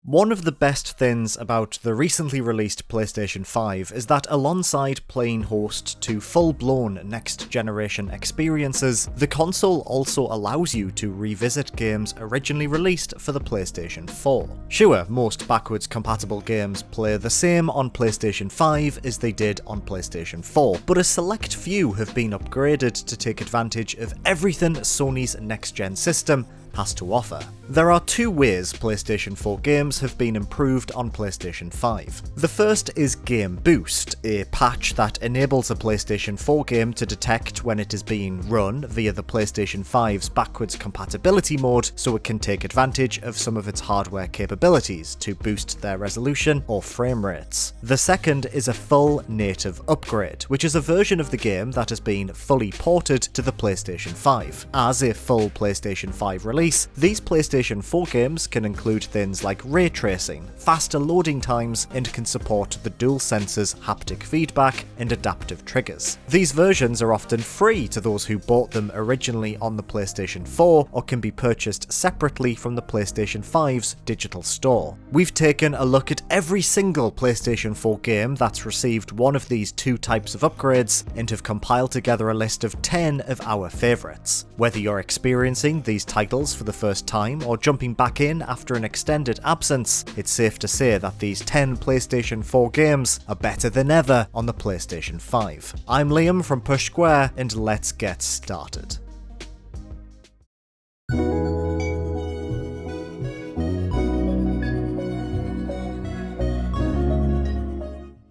One of the best things about the recently released PlayStation 5 is that alongside playing host to full-blown next-generation experiences, the console also allows you to revisit games originally released for the PlayStation 4. Sure, most backwards compatible games play the same on PlayStation 5 as they did on PlayStation 4, but a select few have been upgraded to take advantage of everything Sony's next-gen system has to offer. There are two ways PlayStation 4 games have been improved on PlayStation 5. The first is Game Boost, a patch that enables a PlayStation 4 game to detect when it is being run via the PlayStation 5's backwards compatibility mode so it can take advantage of some of its hardware capabilities to boost their resolution or frame rates. The second is a full native upgrade, which is a version of the game that has been fully ported to the PlayStation 5. As a full PlayStation 5 release, these PlayStation 4 games can include things like ray tracing, faster loading times, and can support the DualSense's haptic feedback and adaptive triggers. These versions are often free to those who bought them originally on the PlayStation 4 or can be purchased separately from the PlayStation 5's digital store. We've taken a look at every single PlayStation 4 game that's received one of these two types of upgrades and have compiled together a list of 10 of our favourites. Whether you're experiencing these titles for the first time or jumping back in after an extended absence, it's safe to say that these 10 PlayStation 4 games are better than ever on the PlayStation 5. I'm Liam from Push Square, and let's get started.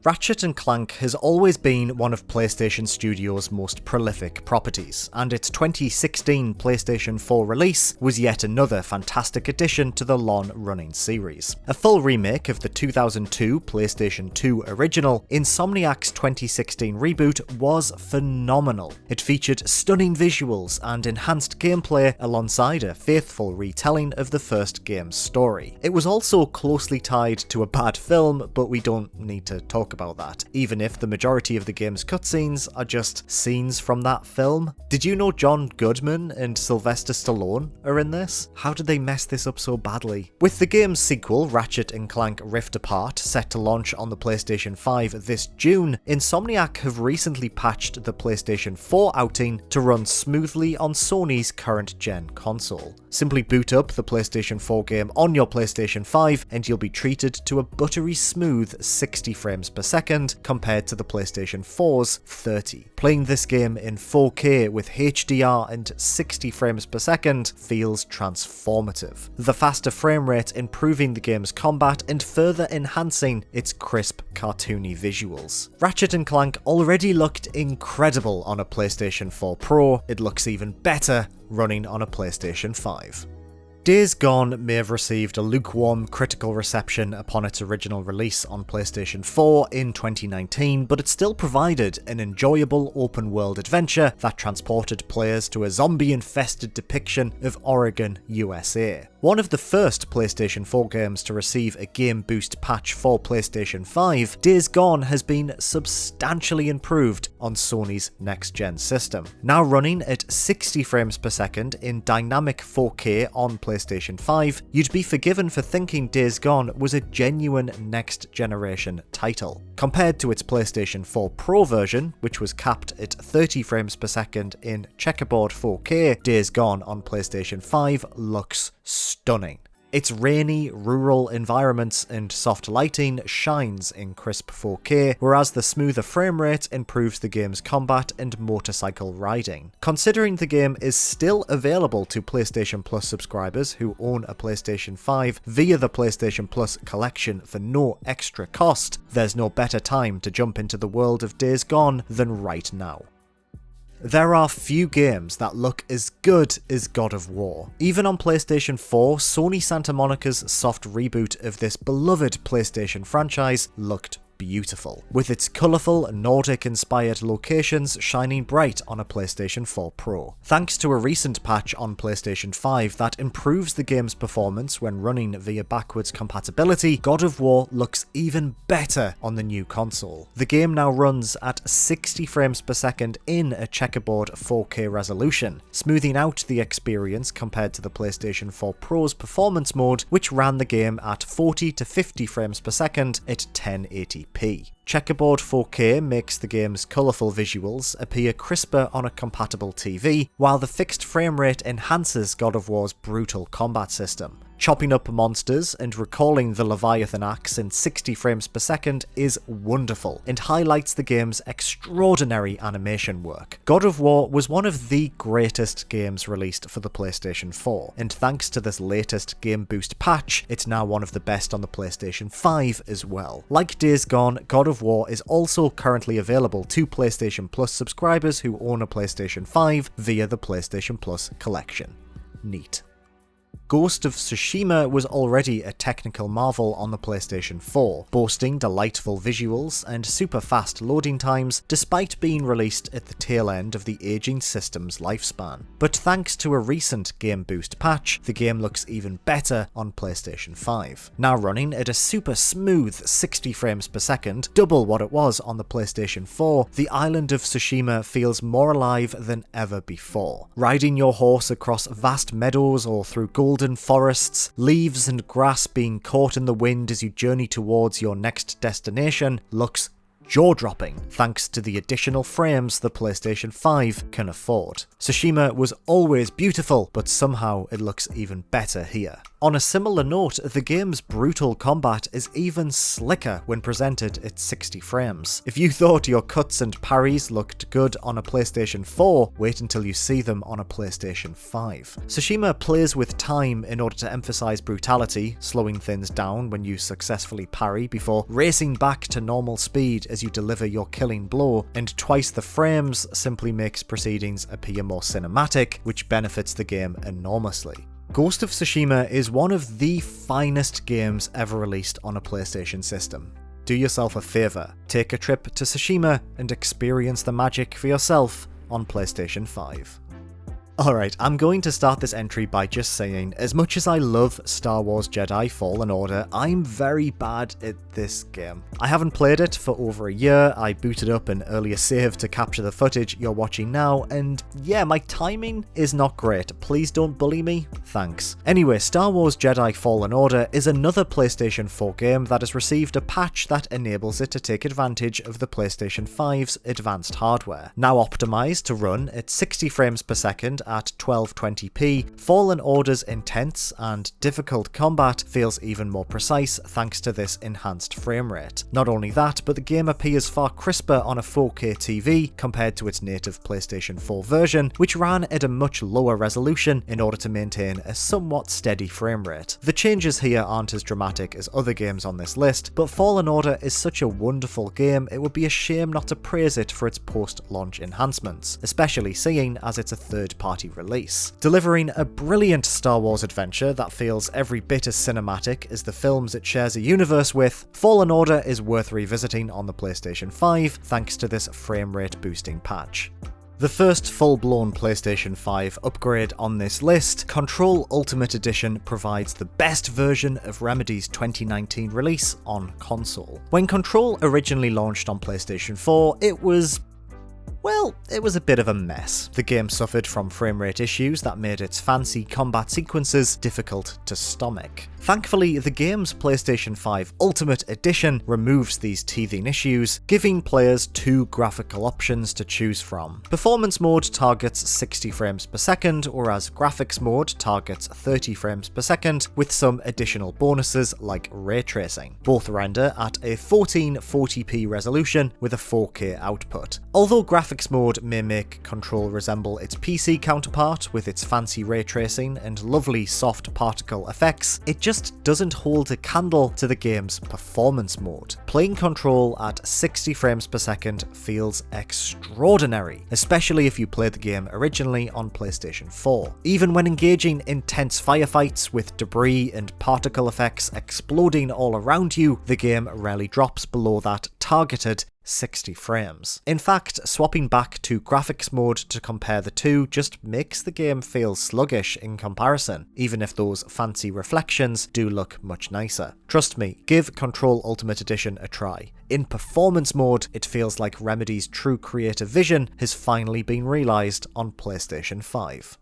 Ratchet Clank has always been one of PlayStation Studios' most prolific properties, and its 2016 PlayStation 4 release was yet another fantastic addition to the long-running series. A full remake of the 2002 PlayStation 2 original, Insomniac's 2016 reboot was phenomenal. It featured stunning visuals and enhanced gameplay alongside a faithful retelling of the first game's story. It was also closely tied to a bad film, but we don't need to talk about that, even if the majority of the game's cutscenes are just scenes from that film. Did you know John Goodman and Sylvester Stallone are in this? How did they mess this up so badly? With the game's sequel, Ratchet & Clank Rift Apart, set to launch on the PlayStation 5 this June, Insomniac have recently patched the PlayStation 4 outing to run smoothly on Sony's current-gen console. Simply boot up the PlayStation 4 game on your PlayStation 5 and you'll be treated to a buttery smooth 60 frames per second compared to the PlayStation 4's 30. Playing this game in 4K with HDR and 60 frames per second feels transformative. The faster frame rate improving the game's combat and further enhancing its crisp, cartoony visuals. Ratchet & Clank already looked incredible on a PlayStation 4 Pro. It looks even better running on a PlayStation 5. Days Gone may have received a lukewarm critical reception upon its original release on PlayStation 4 in 2019, but it still provided an enjoyable open-world adventure that transported players to a zombie-infested depiction of Oregon, USA. One of the first PlayStation 4 games to receive a Game Boost patch for PlayStation 5, Days Gone has been substantially improved on Sony's next-gen system. Now running at 60 frames per second in dynamic 4K on PlayStation 5, you'd be forgiven for thinking Days Gone was a genuine next-generation title. Compared to its PlayStation 4 Pro version, which was capped at 30 frames per second in checkerboard 4K, Days Gone on PlayStation 5 looks stunning. Its rainy, rural environments and soft lighting shines in crisp 4K, whereas the smoother frame rate improves the game's combat and motorcycle riding. Considering the game is still available to PlayStation Plus subscribers who own a PlayStation 5 via the PlayStation Plus collection for no extra cost, there's no better time to jump into the world of Days Gone than right now. There are few games that look as good as God of War. Even on PlayStation 4, Sony Santa Monica's soft reboot of this beloved PlayStation franchise looked beautiful, with its colourful, Nordic-inspired locations shining bright on a PlayStation 4 Pro. Thanks to a recent patch on PlayStation 5 that improves the game's performance when running via backwards compatibility, God of War looks even better on the new console. The game now runs at 60 frames per second in a checkerboard 4K resolution, smoothing out the experience compared to the PlayStation 4 Pro's performance mode, which ran the game at 40 to 50 frames per second at 1080p. Checkerboard 4K makes the game's colourful visuals appear crisper on a compatible TV, while the fixed frame rate enhances God of War's brutal combat system. Chopping up monsters and recalling the Leviathan axe in 60 frames per second is wonderful and highlights the game's extraordinary animation work. God of War was one of the greatest games released for the PlayStation 4, and thanks to this latest Game Boost patch, it's now one of the best on the PlayStation 5 as well. Like Days Gone, God of War is also currently available to PlayStation Plus subscribers who own a PlayStation 5 via the PlayStation Plus collection. Neat. Ghost of Tsushima was already a technical marvel on the PlayStation 4, boasting delightful visuals and super fast loading times despite being released at the tail end of the aging system's lifespan. But thanks to a recent Game Boost patch, the game looks even better on PlayStation 5. Now running at a super smooth 60 frames per second, double what it was on the PlayStation 4, the island of Tsushima feels more alive than ever before. Riding your horse across vast meadows or through golden forests, leaves and grass being caught in the wind as you journey towards your next destination looks jaw-dropping thanks to the additional frames the PlayStation 5 can afford. Tsushima was always beautiful, but somehow it looks even better here. On a similar note, the game's brutal combat is even slicker when presented at 60 frames. If you thought your cuts and parries looked good on a PlayStation 4, wait until you see them on a PlayStation 5. Tsushima plays with time in order to emphasize brutality, slowing things down when you successfully parry before racing back to normal speed as you deliver your killing blow, and twice the frames simply makes proceedings appear more cinematic, which benefits the game enormously. Ghost of Tsushima is one of the finest games ever released on a PlayStation system. Do yourself a favour, take a trip to Tsushima and experience the magic for yourself on PlayStation 5. Alright, I'm going to start this entry by just saying, as much as I love Star Wars Jedi Fallen Order, I'm very bad at this game. I haven't played it for over a year, I booted up an earlier save to capture the footage you're watching now, and yeah, my timing is not great. Please don't bully me, thanks. Anyway, Star Wars Jedi Fallen Order is another PlayStation 4 game that has received a patch that enables it to take advantage of the PlayStation 5's advanced hardware. Now optimized to run at 60 frames per second at 1220p, Fallen Order's intense and difficult combat feels even more precise thanks to this enhanced frame rate. Not only that, but the game appears far crisper on a 4K TV compared to its native PlayStation 4 version, which ran at a much lower resolution in order to maintain a somewhat steady frame rate. The changes here aren't as dramatic as other games on this list, but Fallen Order is such a wonderful game it would be a shame not to praise it for its post-launch enhancements, especially seeing as it's a third-party release. Delivering a brilliant Star Wars adventure that feels every bit as cinematic as the films it shares a universe with, Fallen Order is worth revisiting on the PlayStation 5 thanks to this frame rate boosting patch. The first full-blown PlayStation 5 upgrade on this list, Control Ultimate Edition provides the best version of Remedy's 2019 release on console. When Control originally launched on PlayStation 4, it was a bit of a mess. The game suffered from frame rate issues that made its fancy combat sequences difficult to stomach. Thankfully, the game's PlayStation 5 Ultimate Edition removes these teething issues, giving players two graphical options to choose from. Performance mode targets 60 frames per second, whereas graphics mode targets 30 frames per second, with some additional bonuses like ray tracing. Both render at a 1440p resolution with a 4K output. Although graphics graphics mode may make Control resemble its PC counterpart with its fancy ray tracing and lovely soft particle effects, it just doesn't hold a candle to the game's performance mode. Playing Control at 60 frames per second feels extraordinary, especially if you played the game originally on PlayStation 4. Even when engaging intense firefights with debris and particle effects exploding all around you, the game rarely drops below that targeted 60 frames. In fact, swapping back to graphics mode to compare the two just makes the game feel sluggish in comparison, even if those fancy reflections do look much nicer. Trust me, give Control Ultimate Edition a try. In performance mode, it feels like Remedy's true creative vision has finally been realised on PlayStation 5.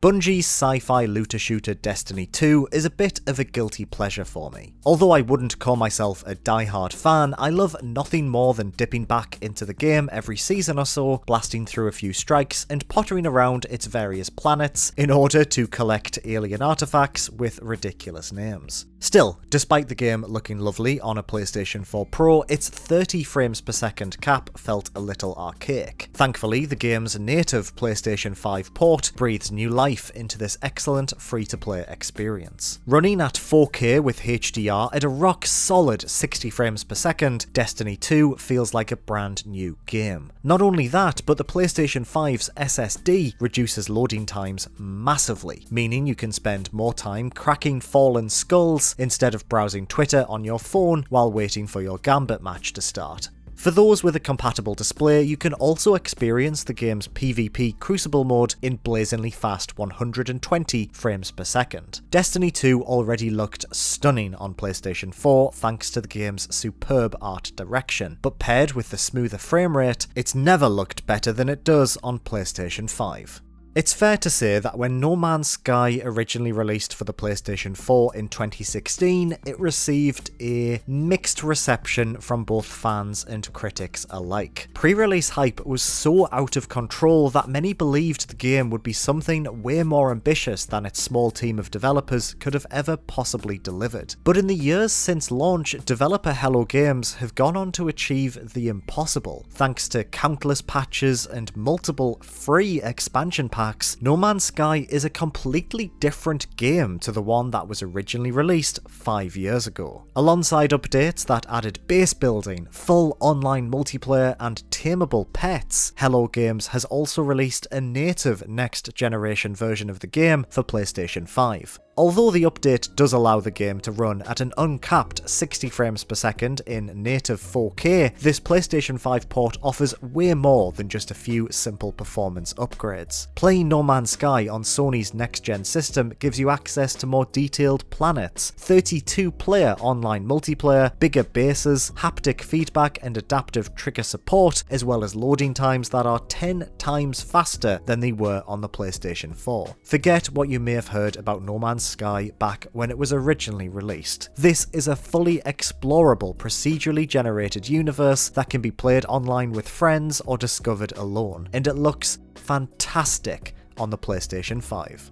Bungie's sci-fi looter shooter Destiny 2 is a bit of a guilty pleasure for me. Although I wouldn't call myself a die-hard fan, I love nothing more than dipping back into the game every season or so, blasting through a few strikes, and pottering around its various planets in order to collect alien artifacts with ridiculous names. Still, despite the game looking lovely on a PlayStation 4 Pro, its 30 frames per second cap felt a little archaic. Thankfully, the game's native PlayStation 5 port breathes new life into this excellent free-to-play experience. Running at 4K with HDR at a rock-solid 60 frames per second, Destiny 2 feels like a brand new game. Not only that, but the PlayStation 5's SSD reduces loading times massively, meaning you can spend more time cracking fallen skulls instead of browsing Twitter on your phone while waiting for your Gambit match to start. For those with a compatible display, you can also experience the game's PvP Crucible mode in blazingly fast 120 frames per second. Destiny 2 already looked stunning on PlayStation 4 thanks to the game's superb art direction, but paired with the smoother frame rate, it's never looked better than it does on PlayStation 5. It's fair to say that when No Man's Sky originally released for the PlayStation 4 in 2016, it received a mixed reception from both fans and critics alike. Pre-release hype was so out of control that many believed the game would be something way more ambitious than its small team of developers could have ever possibly delivered. But in the years since launch, developer Hello Games have gone on to achieve the impossible. Thanks to countless patches and multiple free expansion packs, No Man's Sky is a completely different game to the one that was originally released 5 years ago. Alongside updates that added base building, full online multiplayer, and tameable pets, Hello Games has also released a native next-generation version of the game for PlayStation 5. Although the update does allow the game to run at an uncapped 60 frames per second in native 4K, this PlayStation 5 port offers way more than just a few simple performance upgrades. Playing No Man's Sky on Sony's next-gen system gives you access to more detailed planets, 32-player online multiplayer, bigger bases, haptic feedback and adaptive trigger support, as well as loading times that are 10 times faster than they were on the PlayStation 4. Forget what you may have heard about No Man's Sky back when it was originally released. This is a fully explorable, procedurally generated universe that can be played online with friends or discovered alone, and it looks fantastic on the PlayStation 5.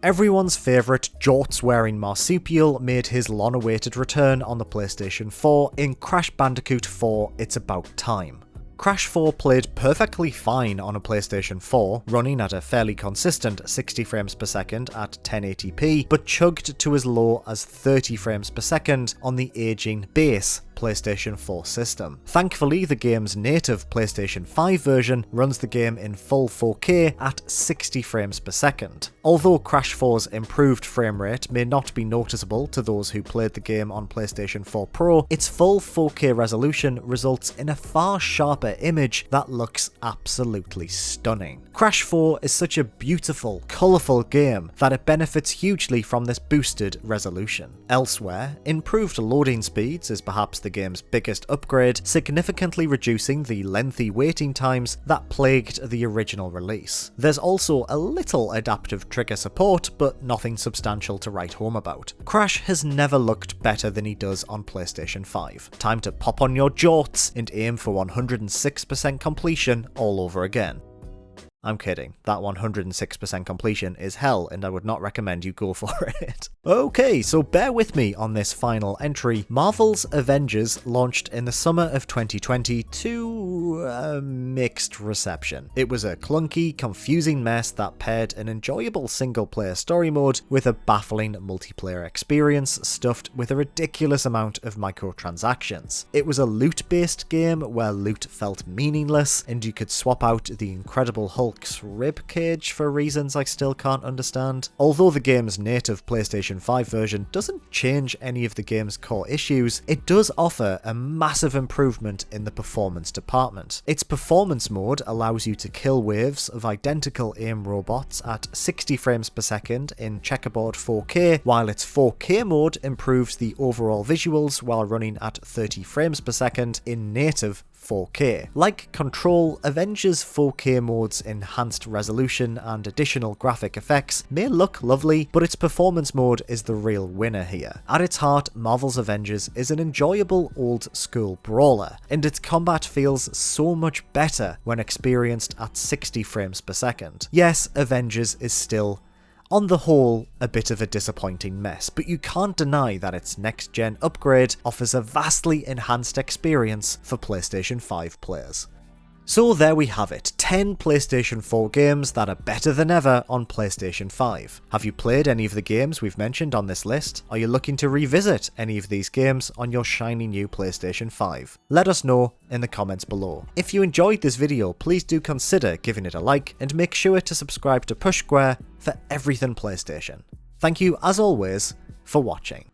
Everyone's favourite jorts-wearing marsupial made his long-awaited return on the PlayStation 4 in Crash Bandicoot 4 It's About Time. Crash 4 played perfectly fine on a PlayStation 4, running at a fairly consistent 60 frames per second at 1080p, but chugged to as low as 30 frames per second on the aging base PlayStation 4 system. Thankfully, the game's native PlayStation 5 version runs the game in full 4K at 60 frames per second. Although Crash 4's improved frame rate may not be noticeable to those who played the game on PlayStation 4 Pro, its full 4K resolution results in a far sharper image that looks absolutely stunning. Crash 4 is such a beautiful, colourful game that it benefits hugely from this boosted resolution. Elsewhere, improved loading speeds is perhaps the game's biggest upgrade, significantly reducing the lengthy waiting times that plagued the original release. There's also a little adaptive trigger support, but nothing substantial to write home about. Crash has never looked better than he does on PlayStation 5. Time to pop on your jorts and aim for 106% completion all over again. I'm kidding. That 106% completion is hell, and I would not recommend you go for it. Okay, so bear with me on this final entry. Marvel's Avengers launched in the summer of 2020 to a mixed reception. It was a clunky, confusing mess that paired an enjoyable single-player story mode with a baffling multiplayer experience stuffed with a ridiculous amount of microtransactions. It was a loot-based game where loot felt meaningless, and you could swap out the Incredible Hulk's ribcage for reasons I still can't understand. Although the game's native PlayStation 5 version doesn't change any of the game's core issues, it does offer a massive improvement in the performance department. Its performance mode allows you to kill waves of identical AIM robots at 60 frames per second in checkerboard 4K, while its 4K mode improves the overall visuals while running at 30 frames per second in native 4K. Like Control, Avengers 4K mode's enhanced resolution and additional graphic effects may look lovely, but its performance mode is the real winner here. At its heart, Marvel's Avengers is an enjoyable old-school brawler, and its combat feels so much better when experienced at 60 frames per second. Yes, Avengers is still, on the whole, a bit of a disappointing mess, but you can't deny that its next-gen upgrade offers a vastly enhanced experience for PlayStation 5 players. So there we have it, 10 PlayStation 4 games that are better than ever on PlayStation 5. Have you played any of the games we've mentioned on this list? Are you looking to revisit any of these games on your shiny new PlayStation 5? Let us know in the comments below. If you enjoyed this video, please do consider giving it a like, and make sure to subscribe to Push Square for everything PlayStation. Thank you, as always, for watching.